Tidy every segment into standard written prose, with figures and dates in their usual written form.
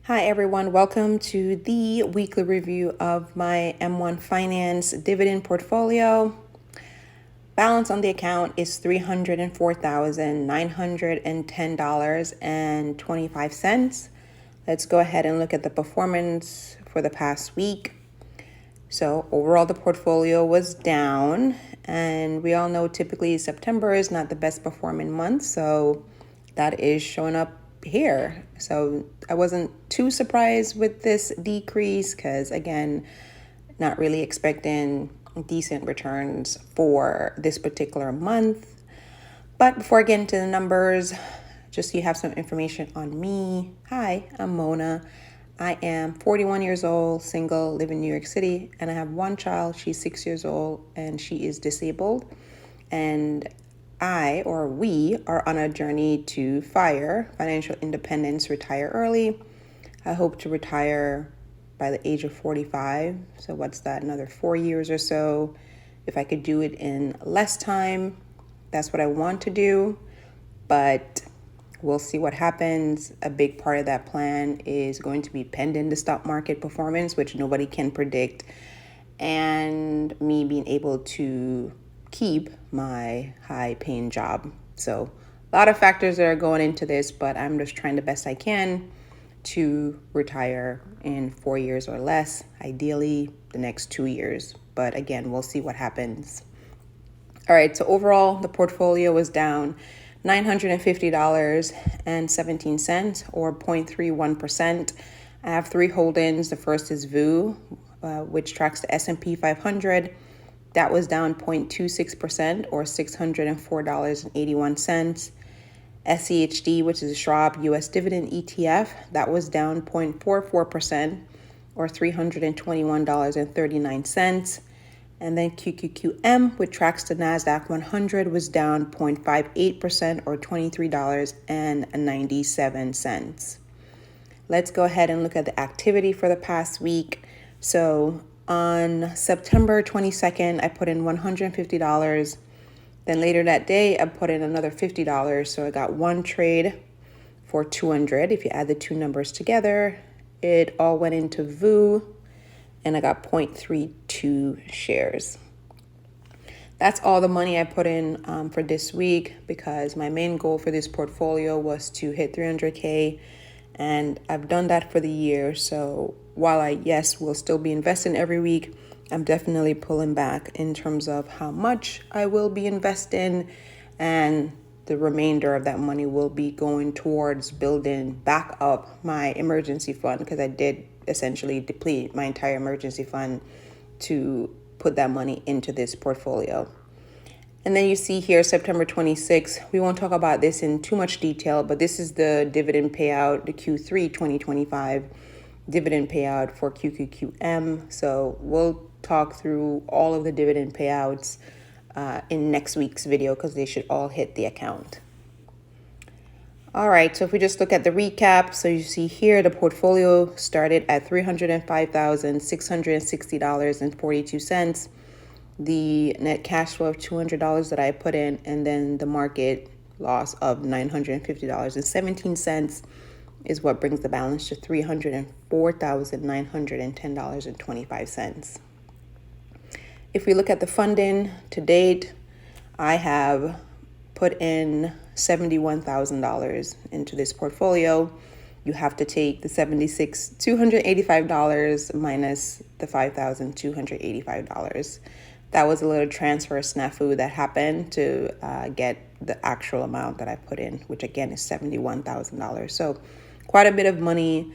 Hi everyone, welcome to the weekly review of my M1 Finance dividend portfolio. Balance on the account is $304,910.25. Let's go ahead and look at the performance for the past week. So overall the portfolio was down, and we all know typically September is not the best performing month, so that is showing up here. So I wasn't too surprised with this decrease because, again, not really expecting decent returns for this particular month. But before I get into the numbers, just so you have some information on me. Hi, I'm Mona. I am 41 years old, single, live in New York City, and I have one child. She's 6 years old and she is disabled. And we are on a journey to financial independence, retire early. I hope to retire by the age of 45. So what's that? Another 4 years or so. If I could do it in less time, that's what I want to do. But we'll see what happens. A big part of that plan is going to be pending the stock market performance, which nobody can predict, and me being able to keep my high-paying job. So a lot of factors that are going into this, but I'm just trying the best I can to retire in 4 years or less, ideally the next 2 years. But again, we'll see what happens. All right, so overall, the portfolio was down $950.17 or 0.31%. I have three holdings. The first is VU, which tracks the S&P 500. That was down 0.26% or $604.81. SCHD, which is a Schwab US Dividend ETF, that was down 0.44% or $321.39. And then QQQM, which tracks the NASDAQ 100, was down 0.58% or $23.97. Let's go ahead and look at the activity for the past week. So on September 22nd, I put in $150. Then later that day, I put in another $50. So I got one trade for $200. If you add the two numbers together, it all went into VU, and I got 0.32 shares. That's all the money I put in for this week, because my main goal for this portfolio was to hit 300K, and I've done that for the year. So while I, yes, will still be investing every week, I'm definitely pulling back in terms of how much I will be investing, and the remainder of that money will be going towards building back up my emergency fund, because I did essentially deplete my entire emergency fund to put that money into this portfolio. And then you see here September 26th. We won't talk about this in too much detail, but this is the dividend payout, the Q3 2025 dividend payout for QQQM. So we'll talk through all of the dividend payouts in next week's video, because they should all hit the account. All right, so if we just look at the recap, so you see here the portfolio started at $305,660.42. The net cash flow of $200 that I put in, and then the market loss of $950.17 is what brings the balance to $304,910.25. If we look at the funding to date, I have put in $71,000 into this portfolio. You have to take the $285 minus the $5,285. That was a little transfer snafu that happened to get the actual amount that I put in, which again is $71,000. So quite a bit of money,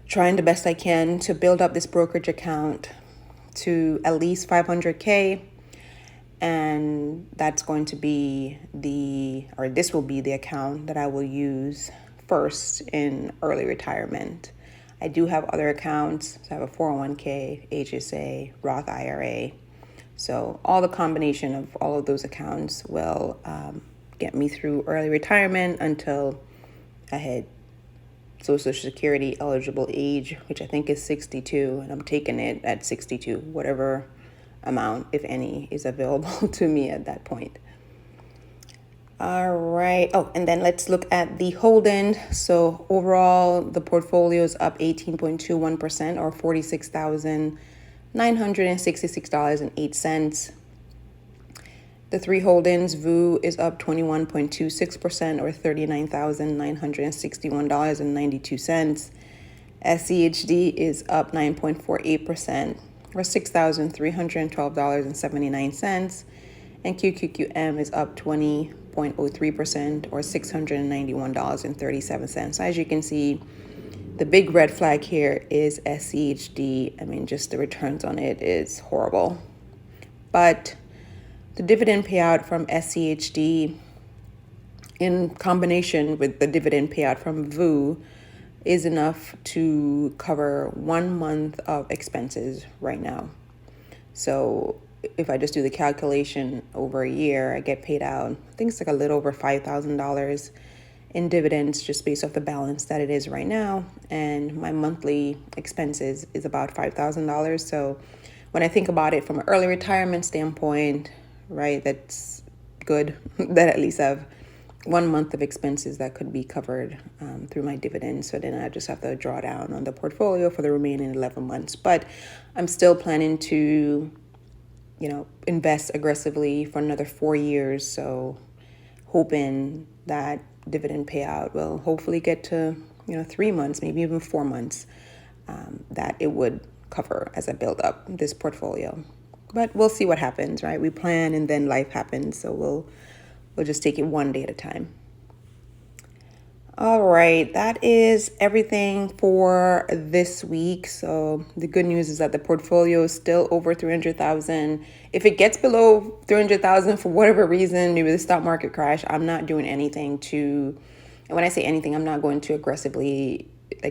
trying the best I can to build up this brokerage account to at least 500K. And that's going to be this will be the account that I will use first in early retirement. I do have other accounts. So I have a 401k, HSA, Roth IRA. So all the combination of all of those accounts will get me through early retirement until I hit Social Security eligible age, which I think is 62, and I'm taking it at 62, whatever amount, if any, is available to me at that point. All right. Oh, and then let's look at the hold-in. So overall, the portfolio is up 18.21% or $46,966.08. The three hold-ins, VU is up 21.26% or $39,961.92. SCHD is up 9.48% or $6,312.79. And QQQM is up 20.03% or $691.37. As you can see, the big red flag here is SCHD. I mean, just the returns on it is horrible. But the dividend payout from SCHD in combination with the dividend payout from VU is enough to cover 1 month of expenses right now. So if I just do the calculation over a year, I get paid out, I think it's like a little over $5,000 in dividends just based off the balance that it is right now. And my monthly expenses is about $5,000. So when I think about it from an early retirement standpoint, right, that's good that at least I have 1 month of expenses that could be covered through my dividends. So then I just have to draw down on the portfolio for the remaining 11 months. But I'm still planning to, invest aggressively for another 4 years. So hoping that dividend payout will hopefully get to, 3 months, maybe even 4 months, that it would cover as I build up this portfolio. But we'll see what happens, right? We plan and then life happens. So we'll just take it one day at a time. All right, that is everything for this week. So the good news is that the portfolio is still over 300,000. If it gets below 300,000 for whatever reason, maybe the stock market crash, I'm not doing anything and when I say anything, I'm not going to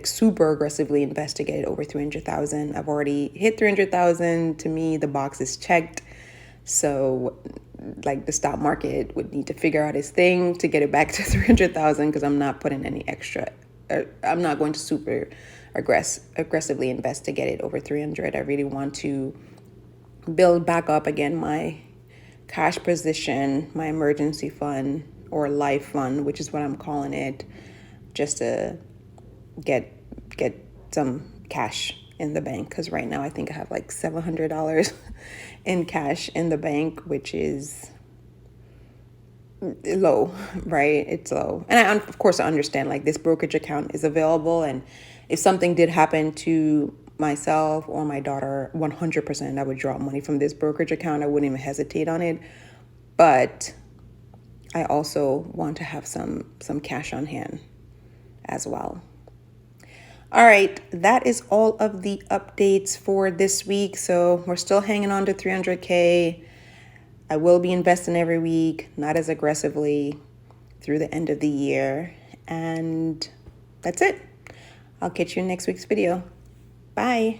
super aggressively investigate over 300,000. I've already hit 300,000. To me, the box is checked. So the stock market would need to figure out its thing to get it back to 300,000 because I'm not putting any extra. I'm not going to super aggressively invest to get it over 300. I really want to build back up again my cash position, my emergency fund or life fund, which is what I'm calling it, just to get some cash in the bank, because right now I think I have like $700 in cash in the bank, which is low, right? It's low. And of course I understand this brokerage account is available, and if something did happen to myself or my daughter, 100% I would draw money from this brokerage account. I wouldn't even hesitate on it. But I also want to have some cash on hand as well. All right, that is all of the updates for this week. So we're still hanging on to 300K. I will be investing every week, not as aggressively through the end of the year. And that's it. I'll catch you in next week's video. Bye.